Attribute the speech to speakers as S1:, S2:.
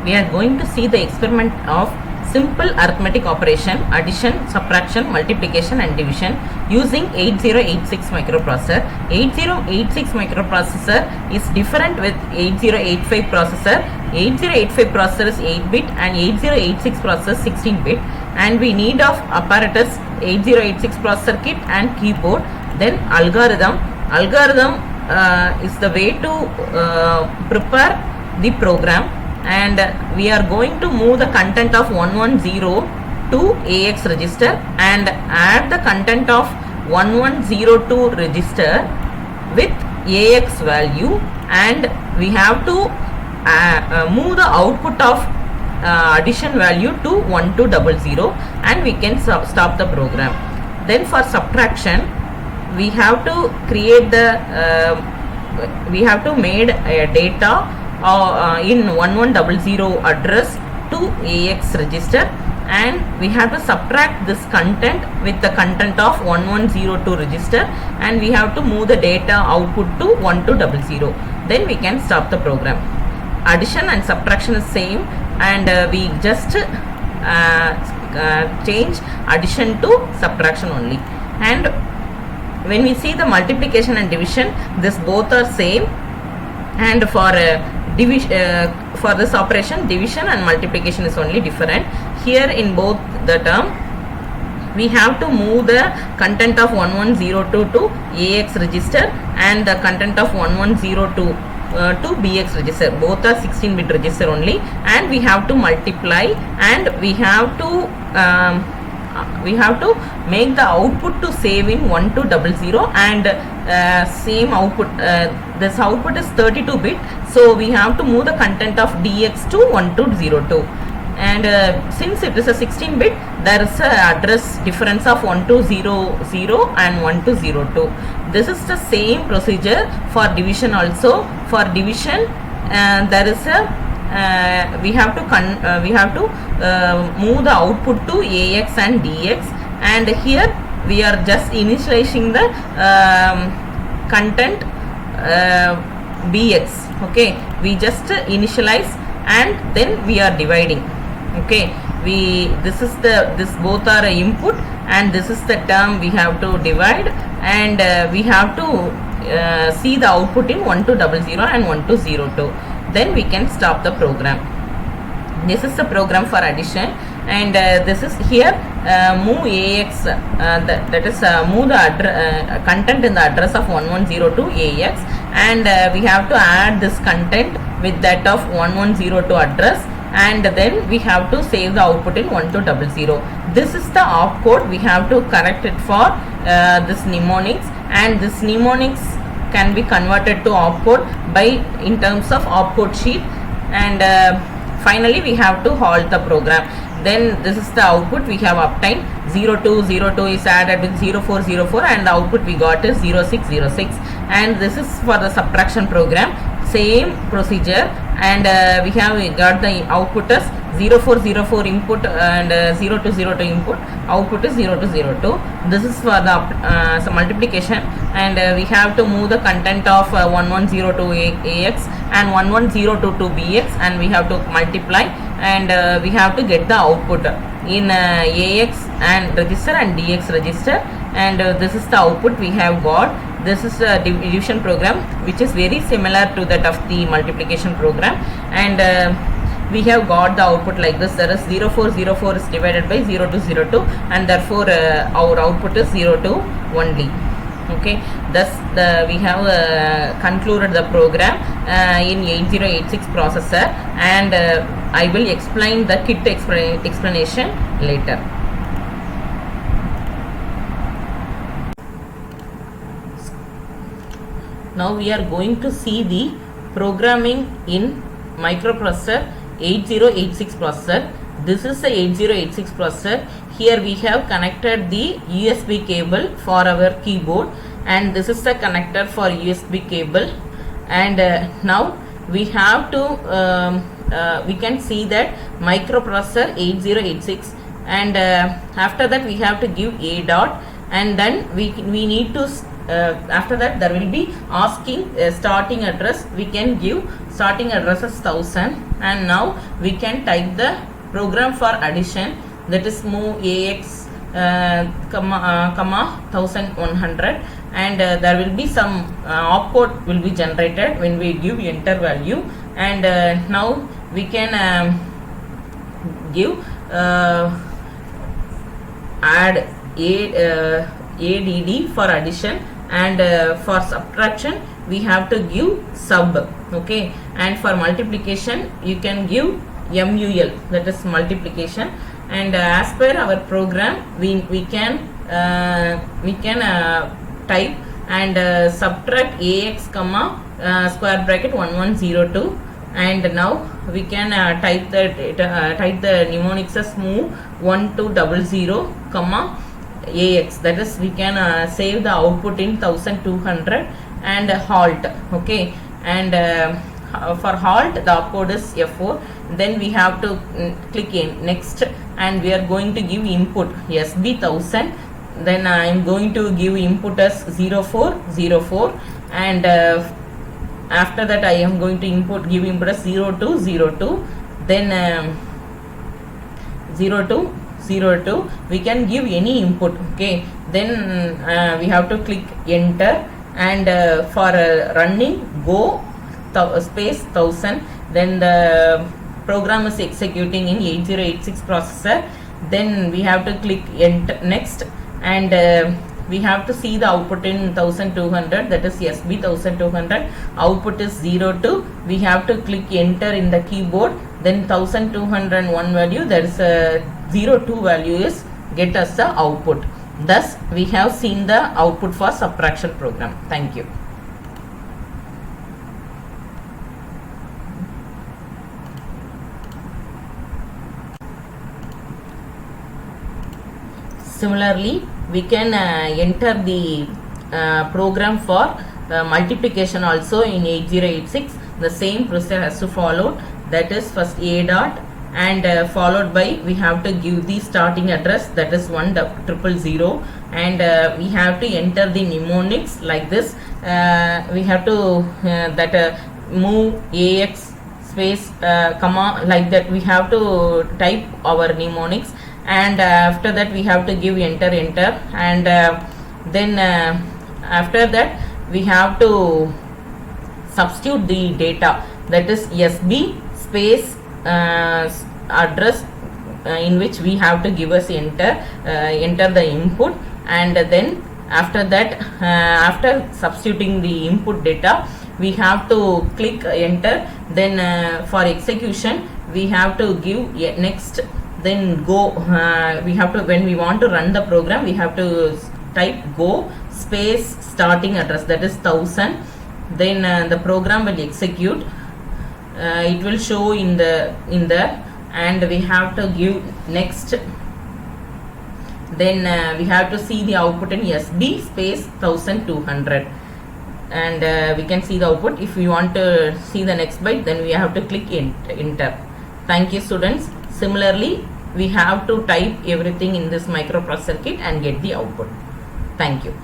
S1: we are going to see the experiment of simple arithmetic operation, addition, subtraction, multiplication and division using 8086 microprocessor. 8086 microprocessor is different with 8085 processor. 8085 processor is 8-bit and 8086 processor 16-bit, and we need of apparatus 8086 processor kit and keyboard. Then algorithm is the way to prepare the program, and we are going to move the content of 110 to AX register and add the content of 1102 register with AX value, and we have to move the output of addition value to 1200, and we can stop the program. Then for subtraction, we have to create the we have to made a data in 1100 address to AX register, and we have to subtract this content with the content of 1102 register, and we have to move the data output to 1200. Then we can stop the program. Addition and subtraction is same, and we just change addition to subtraction only. And when we see the multiplication and division, this both are same, and for for this operation, division and multiplication is only different. Here in both the term, we have to move the content of 1102 to AX register and the content of 1102 to BX register. Both are 16-bit register only, and we have to multiply, and we have to make the output to save in 1200, and same output, this output is 32-bit, so we have to move the content of DX to 1202, and since it is a 16-bit, there is a address difference of 1200 and 1202. This is the same procedure for division also. For division, there is a we have to move the output to AX and DX, and here we are just initializing the content BX. Okay, we just initialize and then we are dividing. Okay, this both are input, and this is the term we have to divide, and we have to see the output in 1200 and 1202. Then we can stop the program. This is the program for addition, and this is here move AX, that is move the content in the address of 1102 AX, and we have to add this content with that of 1102 address, and then we have to save the output in 1200. This is the opcode. We have to correct it for this mnemonics, and this mnemonics can be converted to opcode by in terms of opcode sheet, and finally we have to halt the program. Then this is the output we have obtained. 0202 is added with 0404, and the output we got is 0606, and this is for the subtraction program. Same procedure, and we have got the output as 0404 input and 0202 input. Output is 0202. This is for the multiplication, and we have to move the content of 1102 AX and 1102 to BX, and we have to multiply, and we have to get the output in AX and register and DX register, and this is the output we have got. This is a division program which is very similar to that of the multiplication program, and we have got the output like this. There is 0404 is divided by 0202, and therefore our output is 02 only. Okay, thus we have concluded the program in 8086 processor, and I will explain the kit explanation later. Now we are going to see the programming in microprocessor 8086 processor. This is the 8086 processor. Here we have connected the USB cable for our keyboard, and this is the connector for USB cable, and now we have to we can see that microprocessor 8086, and after that we have to give a dot, and then we need to after that there will be asking starting address. We can give starting address as 1000, and now we can type the program for addition, that is move ax comma 1100, and there will be some opcode will be generated when we give enter value. And now we can give add add for addition, and for subtraction we have to give sub, okay, and for multiplication you can give mul, that is multiplication. And as per our program we can type and subtract ax comma square bracket 1102, and now we can type the mnemonics as move 1200 comma ax, that is we can save the output in 1200, and halt, okay. And for halt the opcode is F4. Then we have to click in next, and we are going to give input SB 1000. Then I am going to give input as 0404, and after that I am going to give input as 0202. Then 0202 we can give any input, okay. Then we have to click enter, and for running go space 1000. Then the program is executing in 8086 processor. Then we have to click enter next, and we have to see the output in 1200, that is SB 1200. Output is 02. We have to click enter in the keyboard. Then 1201 value, there is a 02 value is get us the output. Thus we have seen the output for subtraction program. Thank you. Similarly, we can enter the program for multiplication also in 8086. The same procedure has to follow, that is first a dot, and followed by we have to give the starting address, that is 1000, and we have to enter the mnemonics like this. We have to move ax space comma, like that we have to type our mnemonics, and after that we have to give enter, and then after that we have to substitute the data, that is SB space address in which we have to give us enter the input, and then after that after substituting the input data we have to click enter. Then for execution we have to give next, then go, we have to, when we want to run the program we have to type go space starting address, that is 1000. Then the program will execute, it will show in the and we have to give next. Then we have to see the output in SB space 1200, and we can see the output. If we want to see the next byte, then we have to click enter. Thank you, students. Similarly, we have to type everything in this microprocessor kit and get the output. Thank you.